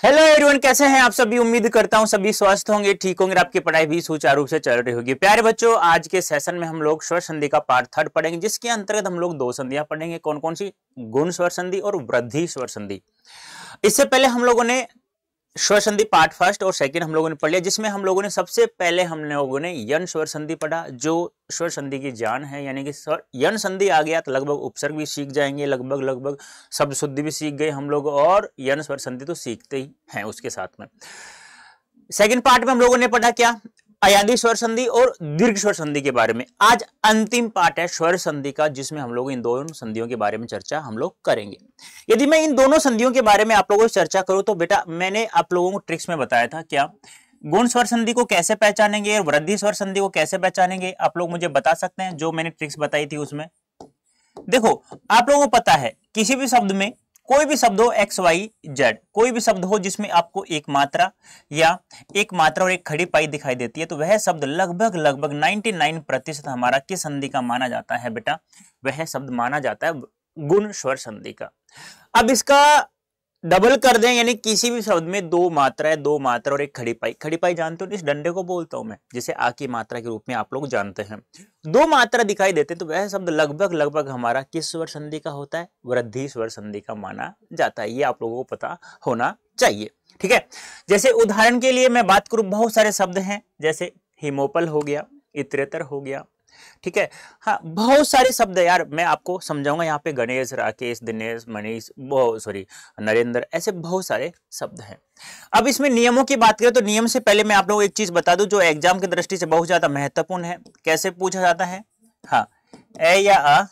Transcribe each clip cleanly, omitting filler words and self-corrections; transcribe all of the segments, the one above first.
Hello everyone, कैसे हैं आप सभी। उम्मीद करता हूं सभी स्वस्थ होंगे, ठीक होंगे, आपकी पढ़ाई भी सुचारू रूप से चल रही होगी। प्यारे बच्चों, आज के सेशन में हम लोग स्वर संधि का पार्ट 3 पढ़ेंगे, जिसके अंतर्गत हम लोग दो संधियां पढ़ेंगे। कौन कौन सी? गुण स्वर संधि और वृद्धि स्वर संधि। इससे पहले हम लोगों ने स्वर संधि पार्ट फर्स्ट और सेकंड हम लोगों ने पढ़ लिया, जिसमें हम लोगों ने सबसे पहले हम लोगों ने यन स्वर संधि पढ़ा, जो स्वर संधि की जान है। यानी कि यन संधि आ गया तो लगभग उपसर्ग भी सीख जाएंगे, लगभग शब्द शुद्धि भी सीख गए हम लोग, और यन स्वर संधि तो सीखते ही हैं उसके साथ में। सेकंड पार्ट में हम लोगों ने पढ़ा क्या? अयादी स्वर संधि और दीर्घ स्वर संधि के बारे में। आज अंतिम पार्ट है स्वर संधि का, जिसमें हम लोग इन दोनों संधियों के बारे में चर्चा हम लोग करेंगे। यदि मैं इन दोनों संधियों के बारे में आप लोगों से चर्चा करूं तो बेटा, मैंने आप लोगों को ट्रिक्स में बताया था क्या, गुण स्वर संधि को कैसे पहचानेंगे और वृद्धि स्वर संधि को कैसे पहचानेंगे। आप लोग मुझे बता सकते हैं जो मैंने ट्रिक्स बताई थी उसमें? देखो, आप लोगों को पता है किसी भी शब्द में, कोई भी शब्द हो एक्स वाई जेड, कोई भी शब्द हो जिसमें आपको एक मात्रा या एक मात्रा और एक खड़ी पाई दिखाई देती है, तो वह शब्द लगभग 99% हमारा किस संधि का माना जाता है बेटा? वह शब्द माना जाता है गुण स्वर संधि का। अब इसका डबल कर दें, यानी किसी भी शब्द में दो मात्रा है, दो मात्रा और एक खड़ी पाई। खड़ी पाई जानते हो, इस डंडे को बोलता हूं मैं, जिसे आ की मात्रा के रूप में आप लोग जानते हैं। दो मात्रा दिखाई देते हैं तो वह शब्द लगभग हमारा किस स्वर संधि का होता है? वृद्धि स्वर संधि का माना जाता है। ये आप लोगों को पता होना चाहिए, ठीक है। जैसे उदाहरण के लिए मैं बात करूं, बहुत सारे शब्द हैं, जैसे हिमोपल हो गया, इतरेतर हो गया, ठीक है। हाँ, बहुत सारे शब्द है यार, मैं आपको समझाऊंगा। यहाँ पे गणेश, राकेश, दिनेश, मनीष, नरेंद्र, ऐसे बहुत सारे शब्द हैं। अब इसमें नियमों की बात करें तो नियम से पहले मैं आप लोगों को एक चीज बता दूं, जो एग्जाम की दृष्टि से बहुत ज्यादा महत्वपूर्ण है। कैसे पूछा जाता है? हाँ, ए या आ,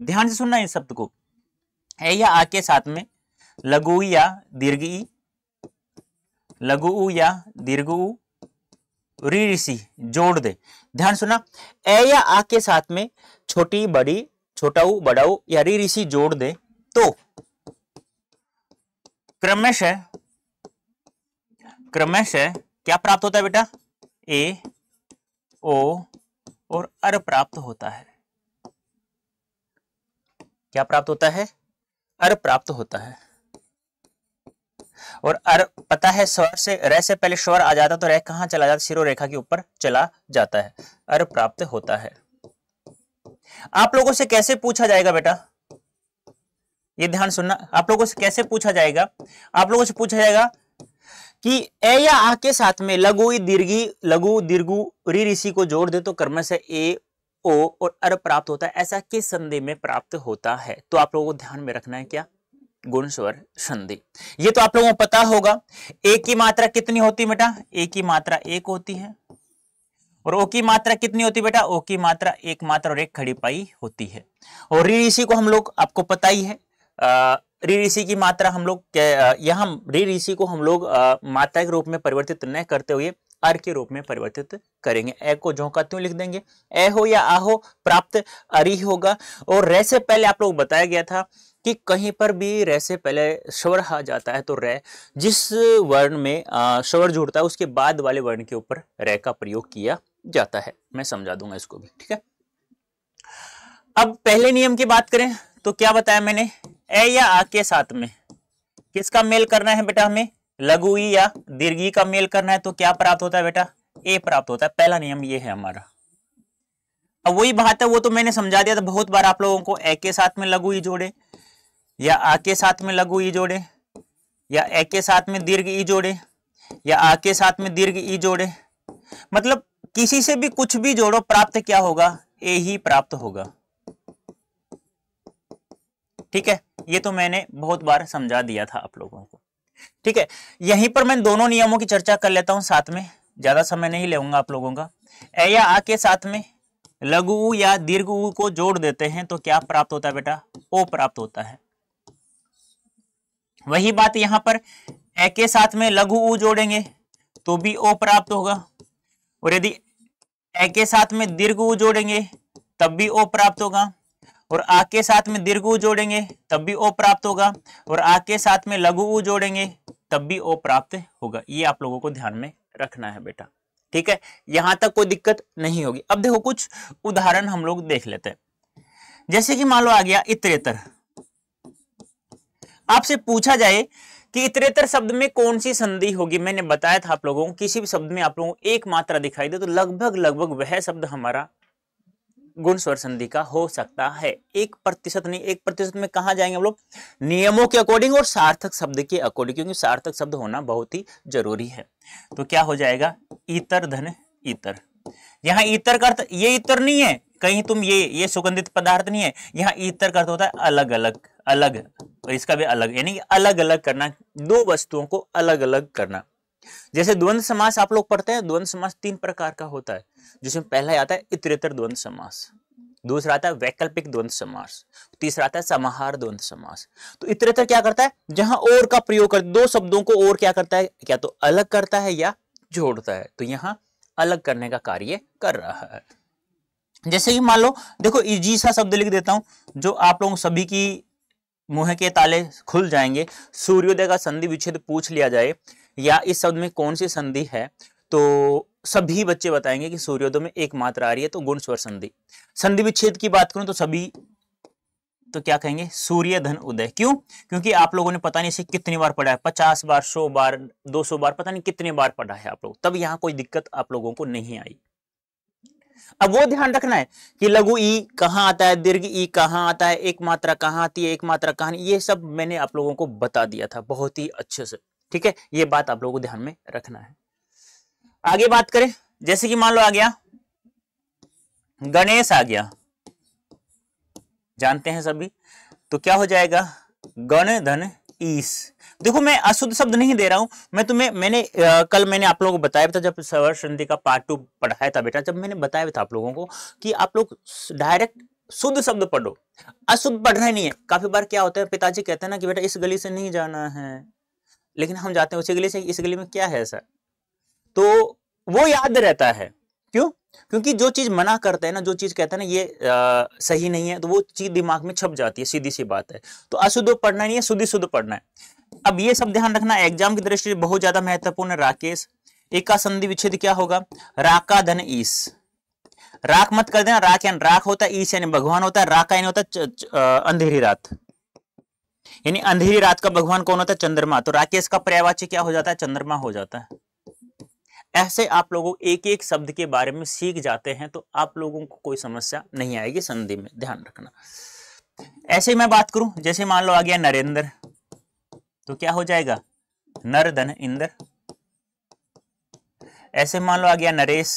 ध्यान से सुनना इस शब्द को। ए या आ के साथ में लघु या दीर्घ ई, लघु उ या दीर्घ उ, री ऋषि जोड़ दे। ध्यान सुना, ए या आ के साथ में छोटी बड़ी, छोटा उ बड़ा उ या री ऋषि जोड़ दे तो क्रमशः क्या प्राप्त होता है बेटा? ए, ओ और अर प्राप्त होता है। क्या प्राप्त होता है? अर प्राप्त होता है। और अर पता है, स्वर से, रे से पहले स्वर आ जाता तो रे कहां चला जाता? शिरो रेखा के ऊपर चला जाता है। अर प्राप्त होता है। आप लोगों से कैसे पूछा जाएगा बेटा? ये ध्यान सुनना, आप लोगों से कैसे पूछा जाएगा? आप लोगों से पूछा जाएगा कि ए या आ के साथ में लघु दीर्घी, लघु दीर्घु री ऋषि को जोड़ दे तो क्रम से ए, ओ और अर प्राप्त होता है। ऐसा किस संधि में प्राप्त होता है? तो आप लोगों को ध्यान में रखना है क्या? गुण स्वर संधि। ये तो आप लोगों को पता होगा। ए की मात्रा कितनी होती है बेटा? ए की मात्रा एक होती है। और ओ की मात्रा कितनी होती है बेटा? ओ की मात्रा एक मात्रा और एक खड़ी पाई होती है। और री ऋषि को हम लोग, आपको पता ही है, री ऋषि की मात्रा हम लोग यहाँ री ऋषि को हम लोग मात्रा के रूप में परिवर्तित न करते हुए अर के रूप में परिवर्तित करेंगे। ए को जो का त्यों लिख देंगे। ए हो या आ हो, प्राप्त अरि होगा। और रे से पहले आप लोग बताया गया था कि कहीं पर भी रे से पहले स्वर आ जाता है तो रे, जिस वर्ण में स्वर जुड़ता है उसके बाद वाले वर्ण के ऊपर रे का प्रयोग किया जाता है। मैं समझा दूंगा इसको भी, ठीक है। अब पहले नियम की बात करें तो क्या बताया मैंने? ए या आ के साथ में किसका मेल करना है बेटा? हमें लघु ई या दीर्घी का मेल करना है तो क्या प्राप्त होता है बेटा? ए प्राप्त होता है। पहला नियम ये है हमारा। अब वही बात है, वो तो मैंने समझा दिया था बहुत बार आप लोगों को। ए के साथ में लघु ई जोड़े, या आ के साथ में लघु ई जोड़े, या ए के साथ में दीर्घ ई जोड़े, या आ के साथ में दीर्घ ई जोड़े, मतलब किसी से भी कुछ भी जोड़ो, प्राप्त क्या होगा? ए ही प्राप्त होगा, ठीक है। ये तो मैंने बहुत बार समझा दिया था आप लोगों को, ठीक है। यहीं पर मैं दोनों नियमों की चर्चा कर लेता हूं साथ में, ज्यादा समय नहीं लेऊंगा आप लोगों का। ए या आ के साथ में लघु उ या दीर्घ उ को जोड़ देते हैं तो क्या प्राप्त होता है बेटा? ओ प्राप्त होता है। वही बात यहां पर ए के साथ में लघु उ जोड़ेंगे तो भी ओ प्राप्त होगा। और यदि ए के साथ में दीर्घ उ जोड़ेंगे तब भी ओ प्राप्त होगा। और आ के साथ में दीर्घ उ जोड़ेंगे तब भी ओ प्राप्त होगा। और आ के साथ में लघु उ जोड़ेंगे तब भी ओ प्राप्त होगा। ये आप लोगों को ध्यान में रखना है बेटा, ठीक है। यहां तक कोई दिक्कत नहीं होगी। अब देखो, कुछ उदाहरण हम लोग देख लेते हैं। जैसे कि मान लो आ गया इतरेतर। आपसे पूछा जाए कि इतरेतर शब्द में कौन सी संधि होगी। मैंने बताया था आप लोगों को, किसी भी शब्द में आप लोगों को एक मात्रा दिखाई दे तो लगभग लगभग वह शब्द हमारा गुण स्वर संधि का हो सकता है। 1% नहीं, 1% में कहा जाएंगे हम लोग, नियमों के अकॉर्डिंग और सार्थक शब्द के अकॉर्डिंग, क्योंकि सार्थक शब्द होना बहुत ही जरूरी है। तो क्या हो जाएगा, ईतर धन ईतर। यहाँ ईतर का अर्थ ये ईतर नहीं है कहीं तुम ये सुगंधित पदार्थ नहीं है, यहाँ ईतर का अर्थ होता है अलग अलग, अलग, और इसका भी अलग, यानी कि अलग अलग करना, दो वस्तुओं को अलग अलग करना। जैसे द्वंद्व समास आप लोग पढ़ते हैं, द्वंद्व समास 3 प्रकार का होता है, जिसमें पहला आता है इतरेतर द्वंद्व समास, दूसरा आता है वैकल्पिक द्वंद्व समास, तीसरा आता है समाहार द्वंद्व समास। तो इतरेतर क्या करता है, जहां और का प्रयोग कर, दो शब्दों को और क्या करता है, क्या तो अलग करता है या जोड़ता है, तो यहां अलग करने का कार्य कर रहा है। जैसे कि मान लो, देखो इजी सा शब्द लिख देता हूं, जो आप लोगों सभी की मुंह के ताले खुल जाएंगे। सूर्योदय का संधि विच्छेद पूछ लिया जाए या इस शब्द में कौन सी संधि है, तो सभी बच्चे बताएंगे कि सूर्योदय में एक मात्रा आ रही है, तो गुण स्वर संधि। संधि विच्छेद की बात करूं तो सभी तो क्या कहेंगे, सूर्य धन उदय। क्यों, क्योंकि आप लोगों ने पता नहीं इसे कितनी बार पढ़ा है, 50 बार, 100 बार, 200 बार, पता नहीं कितनी बार पढ़ा है आप लोग, तब यहां कोई दिक्कत आप लोगों को नहीं आई। अब वो ध्यान रखना है कि लघु ई कहां आता है, दीर्घ ई कहां आता है, एक मात्रा कहां आती है, एक मात्रा कहां, ये सब मैंने आप लोगों को बता दिया था बहुत ही अच्छे से। ठीक है, ये बात आप लोगों को ध्यान में रखना है। आगे बात करें, जैसे कि मान लो आ गया गणेश, आ गया, जानते हैं सभी, तो क्या हो जाएगा, गण धन ईस। देखो मैं अशुद्ध शब्द नहीं दे रहा हूं, मैं तुम्हें कल मैंने आप लोगों को बताया था, जब स्वर संधि का पार्ट 2 पढ़ाया था बेटा, जब मैंने बताया था आप लोगों को कि आप लोग डायरेक्ट शुद्ध शब्द पढ़ो, अशुद्ध पढ़ना ही नहीं है। काफी बार क्या होता है, पिताजी कहते हैं ना कि बेटा इस गली से नहीं जाना है, लेकिन हम जाते हैं उसी गली से, इस गली में क्या है ऐसा, तो वो याद रहता है। क्यों, क्योंकि जो चीज मना करते हैं ना, जो चीज कहते हैं ना ये सही नहीं है, तो वो चीज दिमाग में छप जाती है, सीधी सी बात है। तो अशुद्ध पढ़ना नहीं है, शुद्ध शुद्ध पढ़ना है। अब ये सब ध्यान रखना, एग्जाम की दृष्टि से बहुत ज्यादा महत्वपूर्ण है। राकेश, एक का संधि विच्छेद क्या होगा, राका धन ईस। राख मत कर देना, राख यानी राख होता है, ईस यानी भगवान होता है, राका यानी होता है अंधेरी रात, यानी अंधेरी रात का भगवान कौन होता है, चंद्रमा। तो राकेश का पर्यायवाची क्या हो जाता है, चंद्रमा हो जाता है। ऐसे आप लोगों एक एक शब्द के बारे में सीख जाते हैं, तो आप लोगों को कोई समस्या नहीं आएगी संधि में, ध्यान रखना। ऐसे मैं बात करूं, जैसे मान लो आ गया नरेंद्र, तो क्या हो जाएगा, नर धन इंद्र। ऐसे मान लो आ गया नरेश,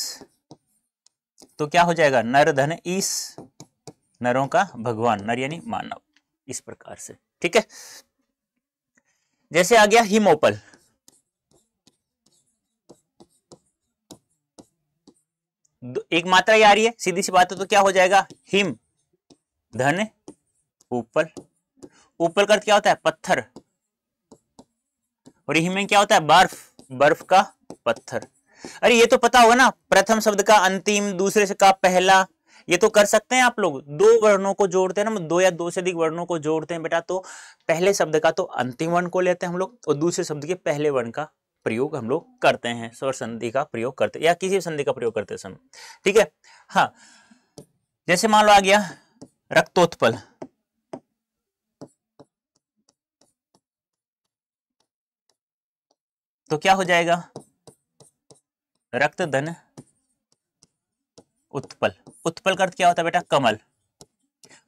तो क्या हो जाएगा, नर धन ईश, नरों का भगवान, नर यानी मानव, इस प्रकार से। ठीक है, जैसे आ गया हिमोपल, एक मात्रा ही आ रही है, सीधी सी बात है, तो क्या हो जाएगा, हिम धन ऊपर। ऊपर का क्या होता है, पत्थर, और हिम में क्या होता है, बर्फ, बर्फ का पत्थर। अरे ये तो पता होगा ना, प्रथम शब्द का अंतिम, दूसरे से का पहला, ये तो कर सकते हैं आप लोग। दो वर्णों को जोड़ते हैं ना, दो या दो से अधिक वर्णों को जोड़ते हैं बेटा, तो पहले शब्द का तो अंतिम वर्ण को लेते हैं हम लोग, और दूसरे शब्द के पहले वर्ण का प्रयोग हम लोग करते हैं, स्वर संधि का प्रयोग करते हैं, या किसी भी संधि का प्रयोग करते समय। ठीक है, हाँ, जैसे मान लो आ गया रक्तोत्पल, तो क्या हो जाएगा, रक्त धन उत्पल। उत्पल का अर्थ क्या होता है बेटा, कमल,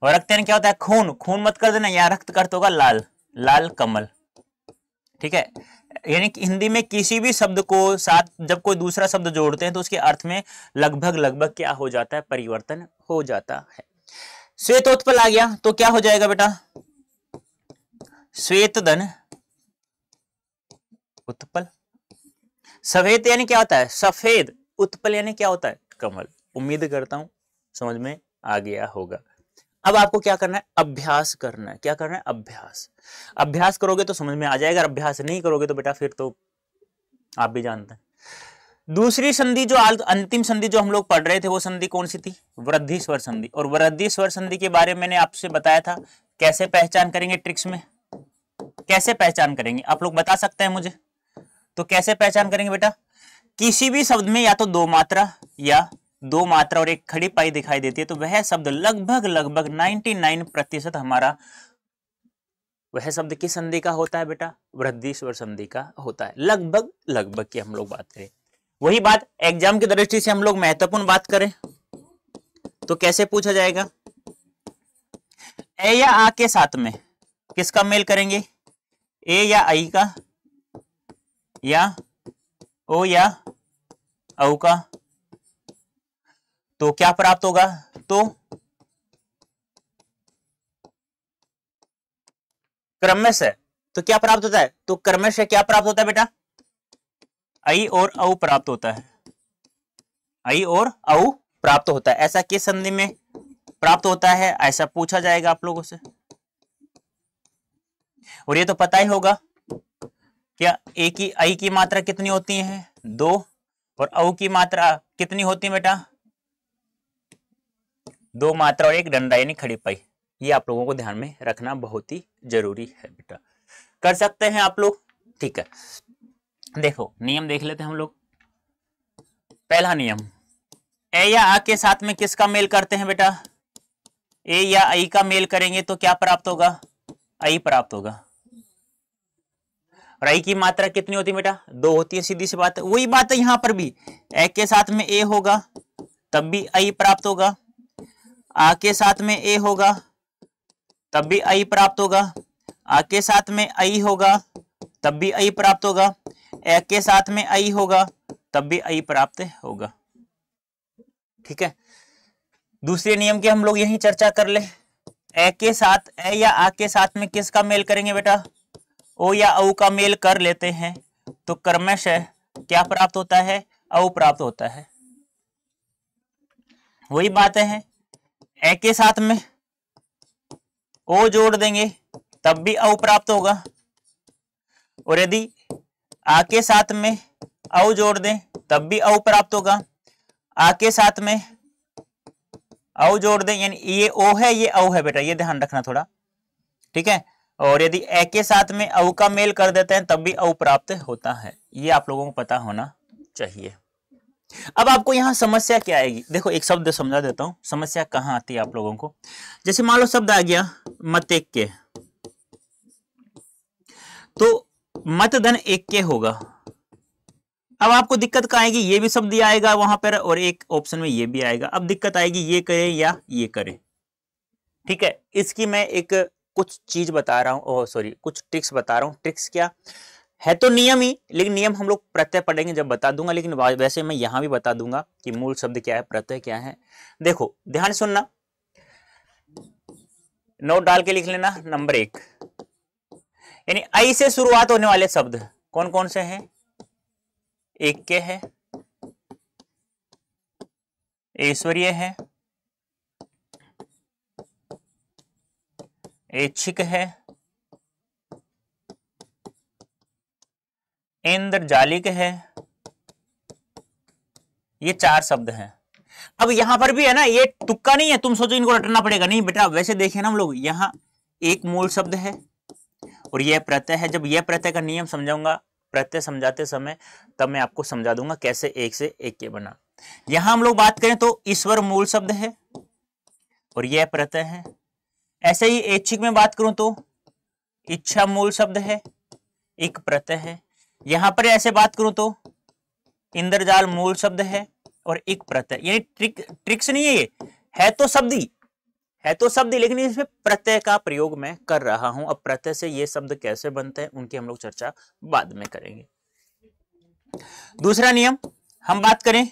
और रक्त यानी क्या होता है, खून, खून मत कर देना, यहाँ रक्त का अर्थ होगा लाल, लाल कमल। ठीक है, यानी कि हिंदी में किसी भी शब्द को साथ जब कोई दूसरा शब्द जोड़ते हैं तो उसके अर्थ में लगभग लगभग क्या हो जाता है, परिवर्तन हो जाता है। श्वेतोत्पल आ गया, तो क्या हो जाएगा बेटा, श्वेत धन उत्पल। सफेद यानी क्या होता है, सफेद, उत्पल यानी क्या होता है, कमल। उम्मीद करता हूं समझ में आ गया होगा। अब आपको क्या करना है, अभ्यास करना है। क्या करना है, अभ्यास। अभ्यास करोगे तो समझ में आ जाएगा, अभ्यास नहीं करोगे तो बेटा फिर तो आप भी जानते हैं। दूसरी संधि जो अंतिम संधि जो हम लोग पढ़ रहे थे, वो संधि कौन सी थी, वृद्धि स्वर संधि। और वृद्धि स्वर संधि के बारे में मैंने आपसे बताया था, कैसे पहचान करेंगे, ट्रिक्स में कैसे पहचान करेंगे, आप लोग बता सकते हैं मुझे। तो कैसे पहचान करेंगे बेटा, किसी भी शब्द में या तो दो मात्रा या दो मात्रा और एक खड़ी पाई दिखाई देती है, तो वह शब्द लगभग लगभग 99% हमारा वह शब्द किस संधि का होता है बेटा? वृद्धि स्वर संधि का होता है। लगभग लगभग की हम लोग बात करें, वही बात एग्जाम की दृष्टि से हम लोग महत्वपूर्ण बात करें तो कैसे पूछा जाएगा? ए या आ के साथ में किसका मेल करेंगे? ए या आई का, या ओ या औ का, तो क्या प्राप्त होगा? तो क्रमश है, तो क्या प्राप्त होता है? तो क्रमश क्या प्राप्त होता है बेटा? आई और औ प्राप्त होता है, आई और औ प्राप्त होता है। ऐसा किस संधि में प्राप्त होता है? ऐसा पूछा जाएगा आप लोगों से। और ये तो पता ही होगा क्या ए की आई की मात्रा कितनी होती है? 2, और औ की मात्रा कितनी होती है बेटा? 2 मात्रा और 1 डंडा यानी खड़ी पाई। ये आप लोगों को ध्यान में रखना बहुत ही जरूरी है बेटा। कर सकते हैं आप लोग, ठीक है। देखो नियम देख लेते हैं हम लोग। पहला नियम, ए या आ के साथ में किसका मेल करते हैं बेटा? ए या आई का मेल करेंगे तो क्या प्राप्त होगा? आई प्राप्त होगा। और आई की मात्रा कितनी होती है बेटा? 2 होती है, सीधी सी बात है। वही बात है यहां पर भी, ए के साथ में ए होगा तब भी आई प्राप्त होगा, आ के साथ में ए होगा तब भी आई प्राप्त होगा, आ के साथ में आई होगा तब भी आई प्राप्त होगा, ए के साथ में आई होगा तब भी आई प्राप्त होगा। ठीक है, दूसरे नियम की हम लोग यही चर्चा कर ले। ए के साथ, ए या आ के साथ में किसका मेल करेंगे बेटा? ओ या औ का मेल कर लेते हैं तो क्रमशः क्या प्राप्त होता है? औ प्राप्त होता है। वही बातें हैं, ए के साथ में ओ जोड़ देंगे तब भी औ प्राप्त होगा, और यदि आ के साथ में औ जोड़ दें तब भी औ प्राप्त होगा, आ के साथ में औ जोड़ दें यानी ये ओ है ये औ है बेटा, ये ध्यान रखना थोड़ा, ठीक है। और यदि ए के साथ में औ का मेल कर देते हैं तब भी औ प्राप्त होता है। ये आप लोगों को पता होना चाहिए। अब आपको यहां समस्या क्या आएगी? देखो एक शब्द समझा देता हूं, समस्या कहां आती है आप लोगों को। जैसे मान लो शब्द आ गया मत के, तो मत धन 1 के होगा। अब आपको दिक्कत कहां आएगी? ये भी शब्द आएगा वहां पर और एक ऑप्शन में ये भी आएगा। अब दिक्कत आएगी ये करे या ये करे। ठीक है, इसकी मैं एक कुछ चीज बता रहा हूं, सॉरी कुछ ट्रिक्स बता रहा हूं। ट्रिक्स क्या है? तो नियम ही, लेकिन नियम हम लोग प्रत्यय पढ़ेंगे जब बता दूंगा, लेकिन वैसे मैं यहां भी बता दूंगा कि मूल शब्द क्या है, प्रत्यय क्या है। देखो ध्यान सुनना, नोट डाल के लिख लेना। नंबर 1 यानी आई से शुरुआत होने वाले शब्द कौन कौन से हैं? 1 के है, ऐश्वर्य है, ऐच्छिक है, इंद्रजालिक है। ये 4 शब्द हैं। अब यहां पर भी है ना, ये तुक्का नहीं है, तुम सोचो इनको रटना पड़ेगा, नहीं बेटा। वैसे देखें ना हम लोग, यहां एक मूल शब्द है और यह प्रत्यय है। जब यह प्रत्यय का नियम समझाऊंगा प्रत्यय समझाते समय, तब मैं आपको समझा दूंगा कैसे 1 से 1 के बना। यहां हम लोग बात करें तो ईश्वर मूल शब्द है और यह प्रत्यय है। ऐसे ही ऐच्छिक में बात करूं तो इच्छा मूल शब्द है, एक प्रत्यय है। यहां पर ऐसे बात करूं तो इंद्रजाल मूल शब्द है और एक प्रत्यय। यानी ट्रिक्स नहीं है, ये है तो शब्द ही, है तो शब्द ही, लेकिन इसमें प्रत्यय का प्रयोग मैं कर रहा हूं। अब प्रत्यय से ये शब्द कैसे बनते हैं उनकी हम लोग चर्चा बाद में करेंगे। दूसरा नियम हम बात करें,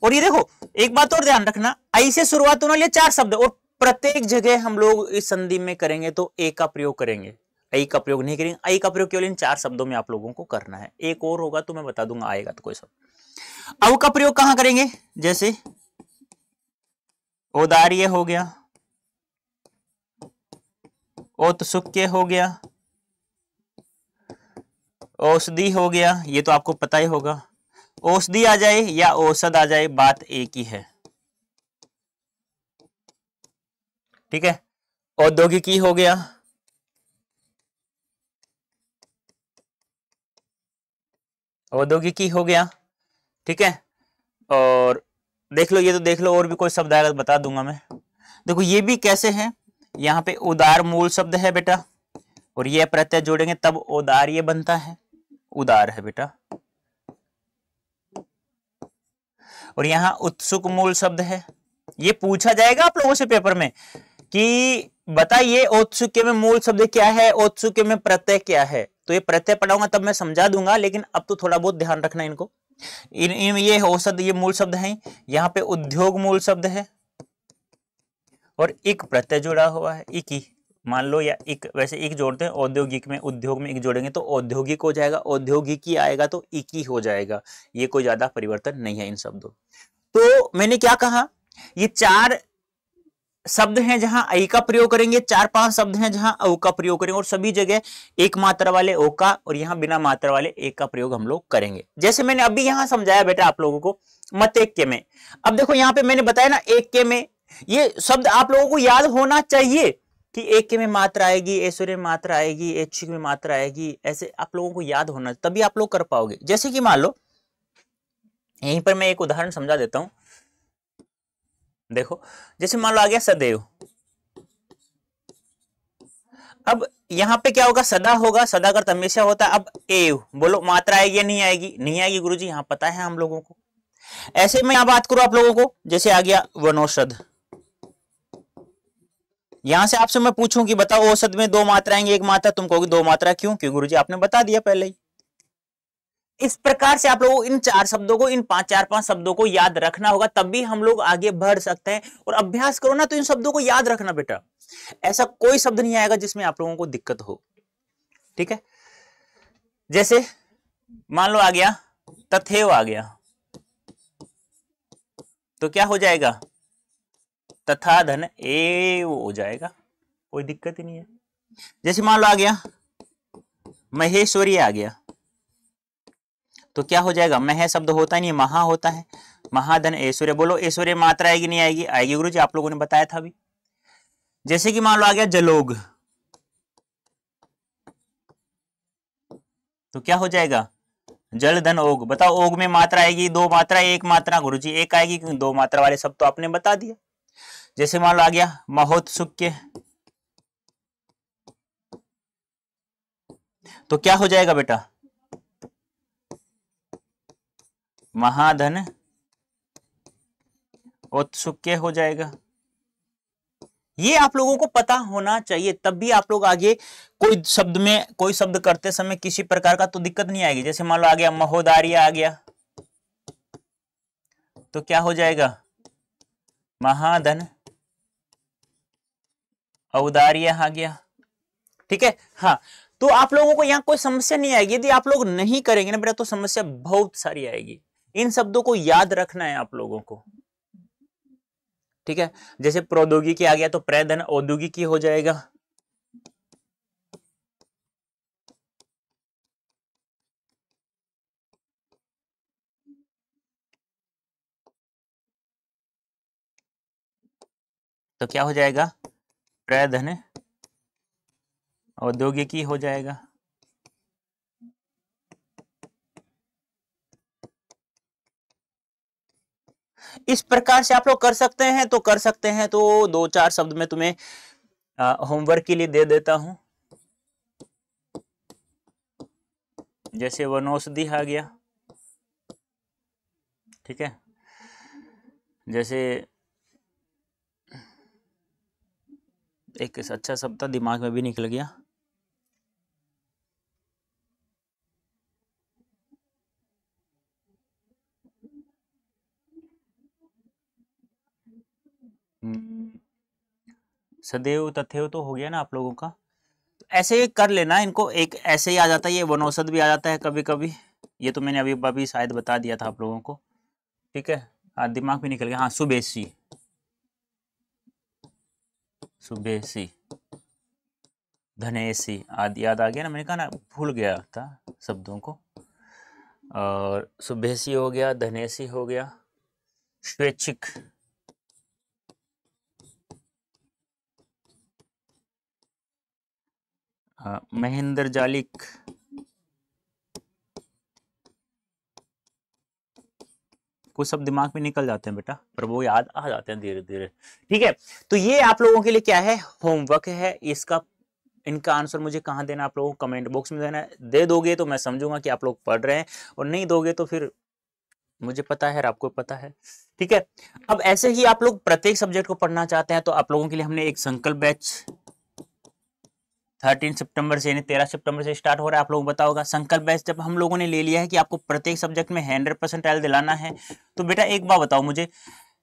और ये देखो एक बात और ध्यान रखना, आई से शुरुआत होने वाले 4 शब्द और प्रत्येक जगह हम लोग इस संधि में करेंगे तो ए का प्रयोग करेंगे, आई का प्रयोग नहीं करेंगे। आई का प्रयोग केवल इन 4 शब्दों में आप लोगों को करना है। एक और होगा तो मैं बता दूंगा, आएगा तो कोई शब्द। औ का प्रयोग कहां करेंगे? जैसे औदार्य हो गया, औत्सुक्य हो गया, औषधि हो गया, ये तो आपको पता ही होगा। औषधि आ जाए या औषध आ जाए, बात एक ही है। ठीक है, औद्योगिकी हो गया, औद्योगिकी हो गया। ठीक है, और देख लो, ये तो देख लो, और भी कोई शब्द आएगा तो बता दूंगा मैं। देखो ये भी कैसे है, यहाँ पे उदार मूल शब्द है बेटा, और ये प्रत्यय जोड़ेंगे तब उदार ये बनता है, उदार है बेटा। और यहाँ उत्सुक मूल शब्द है। ये पूछा जाएगा आप लोगों से पेपर में कि बताइए औत्सुक्य में मूल शब्द क्या है, औत्सुक्य में प्रत्यय क्या है। तो ये प्रत्यय पढ़ाऊंगा तब मैं समझा दूंगा, लेकिन अब तो थोड़ा बहुत ध्यान रखना इनको। ये औषध, ये मूल शब्द हैं। यहाँ पे उद्योग मूल शब्द है और इक प्रत्यय जुड़ा हुआ है, इक ही मान लो, या इक, वैसे इक जोड़ते हैं औद्योगिक में, उद्योग में इक जोड़ेंगे तो औद्योगिक हो जाएगा, औद्योगिकी आएगा तो इक ही हो जाएगा। ये कोई ज्यादा परिवर्तन नहीं है इन शब्दों। तो मैंने क्या कहा, ये 4 शब्द हैं जहां ऐ का प्रयोग करेंगे, 4-5 शब्द हैं जहां औ का प्रयोग करेंगे, और सभी जगह एक मात्रा वाले ओ का और यहां बिना मात्रा वाले एक का प्रयोग हम लोग करेंगे। जैसे मैंने अभी यहां समझाया बेटा आप लोगों को मत एक के में। अब देखो यहां पे मैंने बताया ना एक के में, ये शब्द आप लोगों को याद होना चाहिए कि एक के में मात्रा आएगी, ऐश्वर्य में मात्रा आएगी, ऐच्छिक में मात्रा आएगी, ऐसे आप लोगों को याद होना, तभी आप लोग कर पाओगे। जैसे कि मान लो यहीं पर मैं एक उदाहरण समझा देता हूं। देखो जैसे मान लो आ गया सदैव। अब यहां पे क्या होगा, सदा होगा, सदा का हमेशा होता है। अब एव बोलो मात्रा आएगी या नहीं आएगी, नहीं आएगी गुरुजी, यहां पता है हम लोगों को। ऐसे मैं यहां बात करूं आप लोगों को, जैसे आ गया वनौषध। यहां से आपसे मैं पूछूं कि बताओ औषध में 2 मात्रा आएंगे, 1 मात्रा, तुम कहोगे 2 मात्रा, क्यों? क्यों गुरुजी आपने बता दिया पहले ही। इस प्रकार से आप लोगों को इन 4 शब्दों को, इन 4-5 शब्दों को याद रखना होगा, तब भी हम लोग आगे बढ़ सकते हैं। और अभ्यास करो ना तो इन शब्दों को याद रखना बेटा, ऐसा कोई शब्द नहीं आएगा जिसमें आप लोगों को दिक्कत हो। ठीक है, जैसे मान लो आ गया तथैव, आ गया तो क्या हो जाएगा, तथा धन एव हो जाएगा, कोई दिक्कत ही नहीं है। जैसे मान लो आ गया महेश्वरी, आ गया तो क्या हो जाएगा, मह शब्द होता नहीं, महा होता है, महाधन ऐश्वर्य। बोलो ऐश्वर्य मात्रा आएगी नहीं आएगी, आएगी गुरुजी, आप लोगों ने बताया था अभी। जैसे कि मान लो आ गया जलोग, तो क्या हो जाएगा, जल धन ओग। बताओ ओग में मात्रा आएगी, 2 मात्रा, 1 मात्रा गुरुजी, 1 आएगी, क्योंकि 2 मात्रा वाले सब तो आपने बता दिया। जैसे मान लो आ गया महोत्सुक्य, तो क्या हो जाएगा बेटा, महाधन औत्सुक्य हो जाएगा। ये आप लोगों को पता होना चाहिए, तब भी आप लोग आगे कोई शब्द में, कोई शब्द करते समय किसी प्रकार का तो दिक्कत नहीं आएगी। जैसे मान लो आ गया महोदार्य, आ गया तो क्या हो जाएगा, महाधन औदार्य आ गया। ठीक है, हाँ, तो आप लोगों को यहाँ कोई समस्या नहीं आएगी। यदि आप लोग नहीं करेंगे ना बेटा तो समस्या बहुत सारी आएगी। इन शब्दों को याद रखना है आप लोगों को। ठीक है, जैसे प्रौद्योगिकी आ गया तो प्रधन औद्योगिकी हो जाएगा। तो क्या हो जाएगा, प्रधन औद्योगिकी हो जाएगा। इस प्रकार से आप लोग कर सकते हैं, तो कर सकते हैं। तो 2-4 शब्द में तुम्हें होमवर्क के लिए दे देता हूं। जैसे वनौषधि आ गया, ठीक है, जैसे एक अच्छा शब्द था दिमाग में भी निकल गया, सदैव तथैव तो हो गया ना आप लोगों का। ऐसे कर लेना इनको, एक ऐसे ही आ जाता है, ये वनौषध भी आ जाता है कभी कभी। ये तो मैंने अभी शायद बता दिया था आप लोगों को। ठीक है, दिमाग में निकल गया। हाँ, सुबेसी, सुबेसी, धनेसी आदि याद आ गया ना, मैंने कहा ना भूल गया था शब्दों को। और सुबेसी हो गया, धनेसी हो गया, स्वैच्छिक, महेंद्र जालिक, कुछ सब दिमाग में निकल जाते हैं बेटा, पर वो याद आ जाते हैं धीरे धीरे। ठीक है, तो ये आप लोगों के लिए क्या है, होमवर्क है। इसका इनका आंसर मुझे कहाँ देना, आप लोगों को कमेंट बॉक्स में देना है। दे दोगे तो मैं समझूंगा कि आप लोग पढ़ रहे हैं, और नहीं दोगे तो फिर मुझे पता है और आपको पता है, ठीक है। अब ऐसे ही आप लोग प्रत्येक सब्जेक्ट को पढ़ना चाहते हैं तो आप लोगों के लिए हमने एक संकल्प बैच 13 सितंबर से यानी 13 सितंबर से स्टार्ट हो रहा है। आप लोगों को पता होगा संकल्प बैच जब हम लोगों ने ले लिया है कि आपको प्रत्येक सब्जेक्ट में 100% ट्रायल दिलाना है, तो बेटा एक बात बताओ मुझे,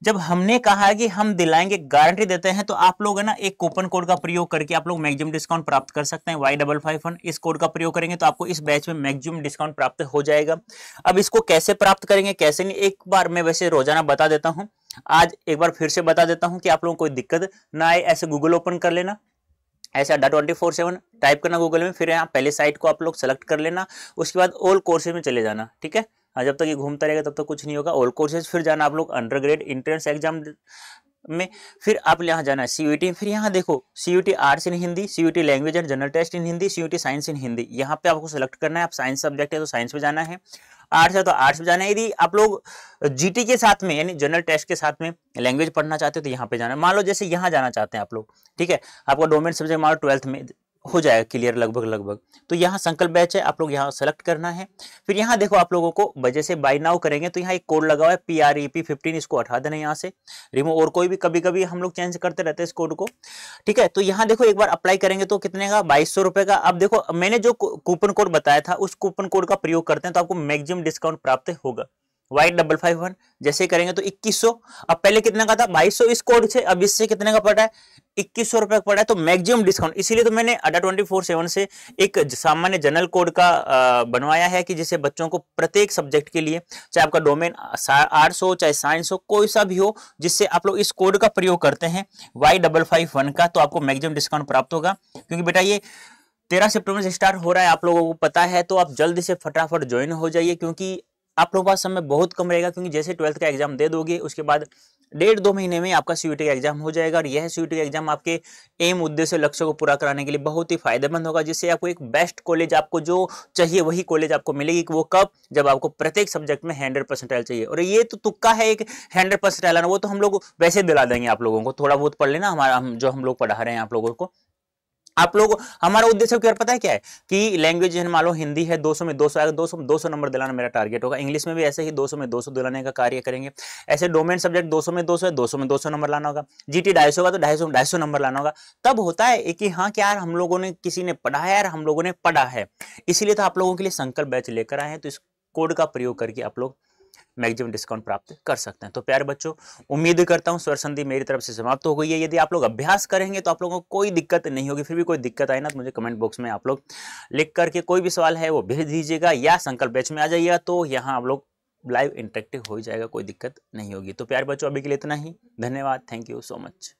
जब हमने कहा है कि हम दिलाएंगे, गारंटी देते हैं, तो आप लोग है ना एक कूपन कोड का प्रयोग करके आप लोग मैक्सिमम डिस्काउंट प्राप्त कर सकते हैं Y551। इस कोड का प्रयोग करेंगे तो आपको इस बैच में मैक्सिमम डिस्काउंट प्राप्त हो जाएगा। अब इसको कैसे प्राप्त करेंगे कैसे नहीं, एक बार मैं वैसे रोजाना बता देता हूं, आज एक बार फिर से बता देता हूं कि आप लोगों को कोई दिक्कत ना आए। ऐसे गूगल ओपन कर लेना, ऐसे अड्डा 24/7 टाइप करना गूगल में, फिर यहाँ पहले साइट को आप लोग सेलेक्ट कर लेना, उसके बाद ऑल कोर्सेज में चले जाना, ठीक है। जब तक ये घूमता रहेगा तब तक कुछ नहीं होगा। ऑल कोर्सेज, फिर जाना आप लोग अंडर ग्रेड इंट्रेंस एग्जाम में, फिर आप यहाँ जाना है CUET, फिर यहाँ देखो CUET arts in Hindi, CUET language and general test in Hindi, CUET science in Hindi, यहाँ पे आपको सेलेक्ट करना है। आप साइंस सब्जेक्ट है तो साइंस में जाना है, आर्ट्स है तो आर्ट्स में जाना है। यदि आप लोग GT के साथ में यानी जनरल टेस्ट के साथ में लैंग्वेज पढ़ना चाहते हो तो यहाँ पे जाना है। मान लो जैसे यहाँ जाना चाहते हैं आप लोग, ठीक है, आपका डोमेन सब्जेक्ट मान लो 12th में हो जाएगा क्लियर लगभग, तो यहाँ संकल्प बैच है, आप लोग यहाँ सेलेक्ट करना है। फिर यहाँ देखो आप लोगों को वजह से बाय नाउ करेंगे तो यहाँ एक कोड लगा हुआ है PREP15, इसको हटा देना यहाँ से रिमूव, और कोई भी कभी कभी हम लोग चेंज करते रहते हैं इस कोड को, ठीक है। तो यहाँ देखो एक बार अप्लाई करेंगे तो कितने का, 2200 रुपए का। अब देखो मैंने जो कूपन कोड बताया था उस कूपन कोड का प्रयोग करते हैं तो आपको मैक्सिमम डिस्काउंट प्राप्त होगा। Y551 जैसे करेंगे तो 2100, अब पहले कितने का था 2200 इस कोड से, अब इससे कितने का पड़ा है 2100 रुपए का पड़ा है, तो मैक्सिमम डिस्काउंट। इसीलिए तो मैंने अड्डा 24/7 से एक सामान्य जनरल कोड का बनवाया है कि जिसे बच्चों को प्रत्येक सब्जेक्ट के लिए, चाहे आपका डोमेन आर्ट्स हो चाहे साइंस हो कोई सा भी हो, जिससे आप लोग इस कोड का प्रयोग करते हैं Y551 का, तो आपको मैक्सिमम डिस्काउंट प्राप्त होगा। क्योंकि बेटा ये 13 सितंबर से स्टार्ट हो रहा है, आप लोगों को पता है, तो आप जल्दी से फटाफट ज्वाइन हो जाइए, क्योंकि आप लोगों के पास समय बहुत कम रहेगा। क्योंकि जैसे 12th का एग्जाम दे दोगे उसके बाद 1.5-2 महीने में आपका CUET का एग्जाम हो जाएगा, और यह CUET का एग्जाम आपके एम उद्देश्य लक्ष्य को पूरा कराने के लिए बहुत ही फायदेमंद होगा, जिससे आपको एक बेस्ट कॉलेज, आपको जो चाहिए वही कॉलेज आपको मिलेगी। वो कब, जब आपको प्रत्येक सब्जेक्ट में 100% चाहिए। और ये तो तुक्का है एक 100% आना, वो तो हम लोग वैसे दिला देंगे आप लोगों को, थोड़ा बहुत पढ़ लेना, हमारा जो हम लोग पढ़ा रहे हैं आप लोगों को। आप लोग, हमारा उद्देश्य क्या पता है क्या है कि लैंग्वेज मान लो हिंदी है 200 में 200 आएगा, 200 नंबर दिलाना मेरा टारगेट होगा। इंग्लिश में भी ऐसे ही 200 में 200 दिलाने का कार्य करेंगे। ऐसे डोमेन सब्जेक्ट 200 में 200 है, 200 में 200 नंबर लाना होगा। GT 250 का तो 250 नंबर लाना होगा। तब होता है कि हाँ क्या यार हम लोगों ने, किसी ने पढ़ा है यार, हम लोगों ने पढ़ा है। इसीलिए तो आप लोगों के लिए संकल्प बैच लेकर आए हैं, तो इस कोड का प्रयोग करके आप लोग मैक्सिमम डिस्काउंट प्राप्त कर सकते हैं। तो प्यारे बच्चों, उम्मीद करता हूं स्वर संधि मेरी तरफ से समाप्त हो गई है। यदि आप लोग अभ्यास करेंगे तो आप लोगों को कोई दिक्कत नहीं होगी। फिर भी कोई दिक्कत आए ना तो मुझे कमेंट बॉक्स में आप लोग लिख करके कोई भी सवाल है वो भेज दीजिएगा, या संकल्प बैच में आ जाइएगा, तो यहाँ आप लोग लाइव इंटरेक्टिव हो जाएगा, कोई दिक्कत नहीं होगी। तो प्यारे बच्चों, अभी के लिए इतना ही। धन्यवाद, थैंक यू सो मच।